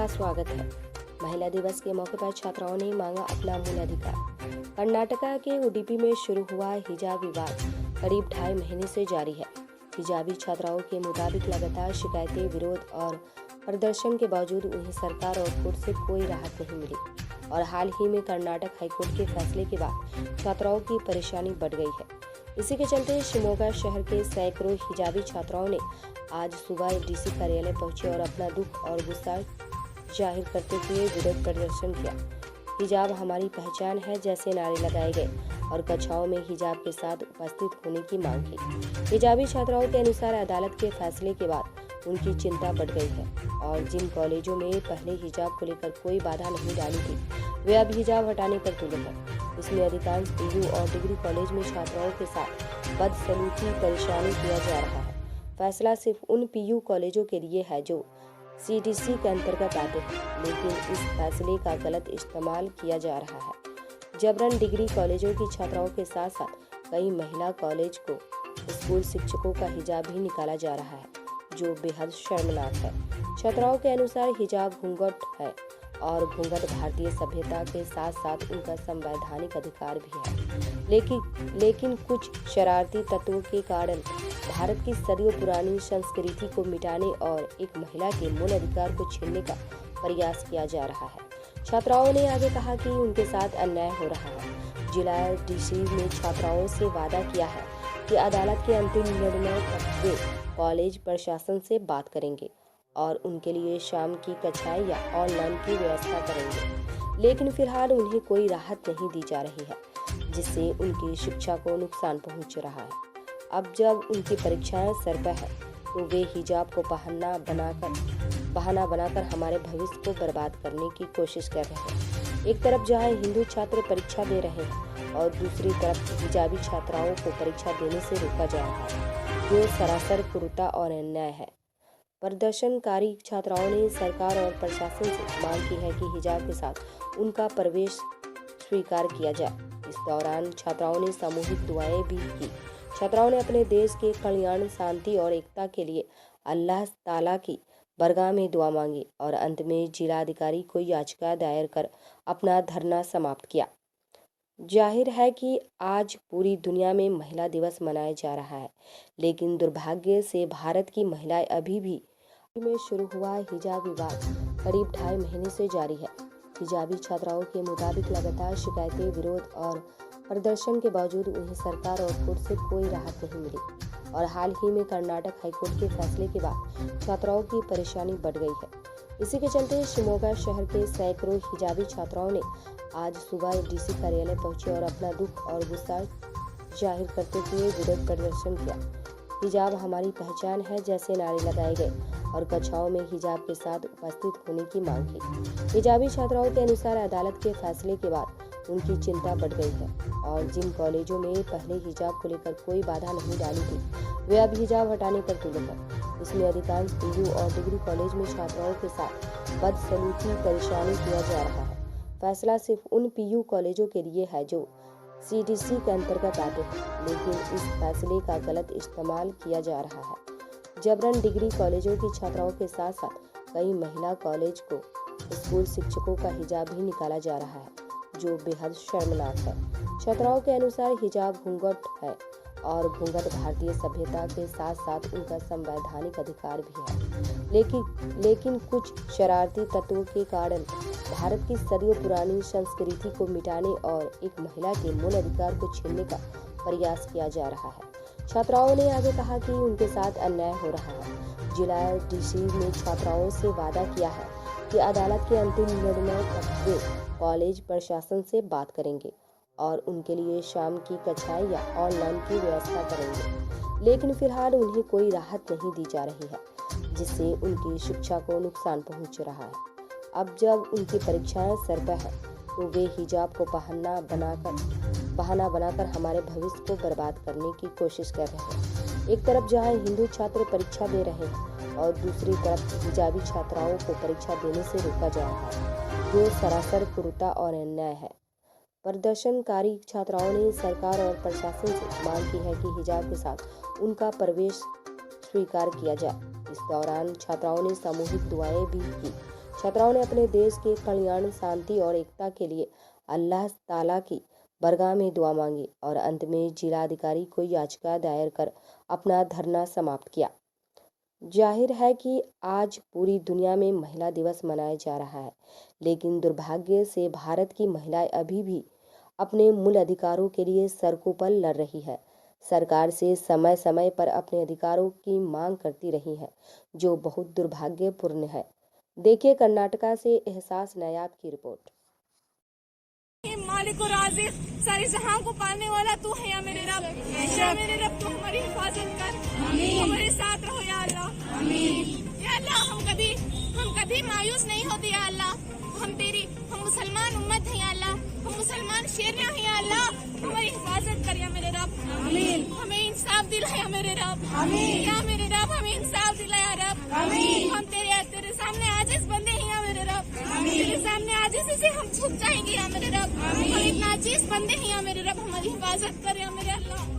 आपका स्वागत है। महिला दिवस के मौके पर छात्राओं ने मांगा अपना मूल अधिकार। कर्नाटका के उडुपी में शुरू हुआ हिजाब विवाद करीब 2.5 महीने से जारी है। हिजाबी छात्राओं के मुताबिक लगातार शिकायतें, विरोध और प्रदर्शन के बावजूद उन्हें सरकार और कोर्ट से कोई राहत नहीं मिली और हाल ही में कर्नाटक हाईकोर्ट के फैसले के बाद छात्राओं की परेशानी बढ़ गई है। इसी के चलते शिमोगा शहर के सैकड़ों हिजाबी छात्राओं ने आज सुबह डीसी कार्यालय पहुंचे और अपना दुख और गुस्सा जाहिर करते हुए विरोध प्रदर्शन किया। हिजाब हमारी पहचान है जैसे नारे लगाए गए और कक्षाओं में हिजाब के साथ उपस्थित होने की मांग की। हिजाबी छात्राओं के अनुसार अदालत के फैसले के बाद उनकी चिंता बढ़ गई है और जिन कॉलेजों में पहले हिजाब को लेकर कोई बाधा नहीं डाली थी, वे अब हिजाब हटाने पर तुले हैं। इसमें अधिकांश पीयू और डिग्री कॉलेज में छात्राओं के साथ बदसलूकी परेशानी किया जा रहा है। फैसला सिर्फ उन पीयू कॉलेजों के लिए है जो सीटीसी के अंतर्गत आते हैं, लेकिन इस फैसले का गलत इस्तेमाल किया जा रहा है। जबरन डिग्री कॉलेजों की छात्राओं के साथ साथ कई महिला कॉलेज को स्कूल शिक्षकों का हिजाब भी निकाला जा रहा है, जो बेहद शर्मनाक है। छात्राओं के अनुसार हिजाब घूंघट है और घूंघट भारतीय सभ्यता के साथ साथ उनका संवैधानिक अधिकार भी है। लेकिन कुछ शरारती तत्वों के कारण भारत की सदियों पुरानी संस्कृति को मिटाने और एक महिला के मूल अधिकार को छीनने का प्रयास किया जा रहा है। छात्राओं ने आगे कहा कि उनके साथ अन्याय हो रहा है। जिला डीसी ने छात्राओं से वादा किया है कि अदालत के अंतिम निर्णय तक वे कॉलेज प्रशासन से बात करेंगे और उनके लिए शाम की कक्षाएं या ऑनलाइन की व्यवस्था करेंगे। लेकिन फिलहाल उन्हें कोई राहत नहीं दी जा रही है, जिससे उनकी शिक्षा को नुकसान पहुंच रहा है। अब जब उनकी परीक्षाएं सर पर है तो वे हिजाब को बहाना बनाकर हमारे भविष्य को बर्बाद करने की कोशिश कर रहे हैं। एक तरफ जहां हिंदू छात्र परीक्षा दे रहे हैं और दूसरी तरफ हिजाबी छात्राओं को परीक्षा देने से रोका जा रहा है, जो सरासर क्रूरता और अन्याय है। प्रदर्शनकारी छात्राओं ने सरकार और प्रशासन से मांग की है कि हिजाब के साथ उनका प्रवेश स्वीकार किया जाए। इस दौरान छात्राओं ने सामूहिक दुआएं भी की। छात्राओं ने अपने देश के कल्याण, शांति और एकता के लिए अल्लाह ताला की बरगाह में दुआ मांगी और अंत में जिलाधिकारी को याचिका दायर कर अपना धरना समाप्त किया। जाहिर है कि आज पूरी दुनिया में महिला दिवस मनाया जा रहा है, लेकिन दुर्भाग्य से भारत की महिलाएं अभी भी में शुरू हुआ हिजाब विवाद करीब 2.5 महीने से जारी है। हिजाबी छात्राओं के मुताबिक लगातार शिकायतें, विरोध और प्रदर्शन के बावजूद उन्हें सरकार और कोर्ट से कोई राहत नहीं मिली और हाल ही में कर्नाटक हाईकोर्ट के फैसले के बाद छात्राओं की परेशानी बढ़ गई है। इसी के चलते शिमोगा शहर के सैकड़ों हिजाबी छात्राओं ने आज सुबह डीसी कार्यालय पहुंचे और अपना दुख और गुस्सा जाहिर करते हुए विरोध प्रदर्शन किया। हिजाब हमारी पहचान है जैसे नारे लगाए गए और कक्षाओं में हिजाब के साथ उपस्थित होने की मांग की। हिजाबी छात्राओं के अनुसार अदालत के फैसले के बाद उनकी चिंता बढ़ गई है और जिन कॉलेजों में पहले हिजाब को लेकर कोई बाधा नहीं डाली थी, वे अब हिजाब हटाने पर तुले हैं। इसमें अधिकांश पीयू और डिग्री कॉलेज में छात्राओं के साथ बदसलूकी परेशानी किया जा रहा है। फैसला सिर्फ उन पीयू कॉलेजों के लिए है जो सीटीसी के अंतर्गत आते हैं, लेकिन इस फैसले का गलत इस्तेमाल किया जा रहा है। जबरन डिग्री कॉलेजों की छात्राओं के साथ साथ कई महिला कॉलेज को स्कूल शिक्षकों का हिजाब भी निकाला जा रहा है, जो बेहद शर्मनाक है। छात्राओं के अनुसार हिजाब घूंघट है और घूंघट भारतीय सभ्यता के साथ साथ उनका संवैधानिक अधिकार भी है। लेकिन कुछ शरारती तत्वों के कारण भारत की सदियों पुरानी संस्कृति को मिटाने और एक महिला के मूल अधिकार को छीनने का प्रयास किया जा रहा है। छात्राओं ने आगे कहा कि उनके साथ अन्याय हो रहा है। जिला डीसी ने छात्राओं से वादा किया है कि अदालत के अंतिम निर्णय तक वे कॉलेज प्रशासन से बात करेंगे और उनके लिए शाम की कक्षाएं या ऑनलाइन की व्यवस्था करेंगे। लेकिन फिलहाल उन्हें कोई राहत नहीं दी जा रही है, जिससे उनकी शिक्षा को नुकसान पहुंच रहा है। अब जब उनकी परीक्षाएं सर पर है तो वे हिजाब को बहाना बनाकर हमारे भविष्य को बर्बाद करने की कोशिश कर रहे हैं। एक तरफ जहां हिंदू छात्र परीक्षा दे रहे हैं और दूसरी तरफ हिजाबी छात्राओं को परीक्षा देने से रोका जा रहा है, जो सरासर क्रूरता और अन्याय है। प्रदर्शनकारी छात्राओं ने सरकार और प्रशासन से मांग की है कि हिजाब के साथ उनका प्रवेश स्वीकार किया जाए। इस दौरान छात्राओं ने सामूहिक दुआएं भी की। छात्राओं ने अपने देश के कल्याण, शांति और एकता के लिए अल्लाह ताला की बरगाह में दुआ मांगी और अंत में जिलाधिकारी को याचिका दायर कर अपना धरना समाप्त किया। जाहिर है कि आज पूरी दुनिया में महिला दिवस मनाया जा रहा है, लेकिन दुर्भाग्य से भारत की महिलाएं अभी भी अपने मूल अधिकारों के लिए सड़कों पर लड़ रही है। सरकार से समय समय पर अपने अधिकारों की मांग करती रही है, जो बहुत दुर्भाग्यपूर्ण है। देखिए कर्नाटका से एहसास नायाब की रिपोर्ट। मालिक और राज़िक सारी जहां को पालने वाला तू है या मेरे रब। या मेरे रब तू हमारी हिफाजत कर, हमारे साथ रहो या अल्लाह। या अल्लाह हम कभी मायूस नहीं होते या अल्लाह। हम मुसलमान उम्मत है या अल्लाह, हम मुसलमान शेरियां हैं या अल्लाह। हमारी हिफाजत कर या मेरे रब। हमें इंसाफ दिला या मेरे रब। या मेरे रब हमें इंसाफ दिला या रब। हम तेरे सामने आजिज़ बंदे हैं या मेरे रब। तेरे सामने आजिज़ी से हम झुक जाएंगे या मेरे रब। हम इतना आजिज़ बंदे हैं या मेरे रब। हमारी हिफाजत कर या मेरे अल्लाह।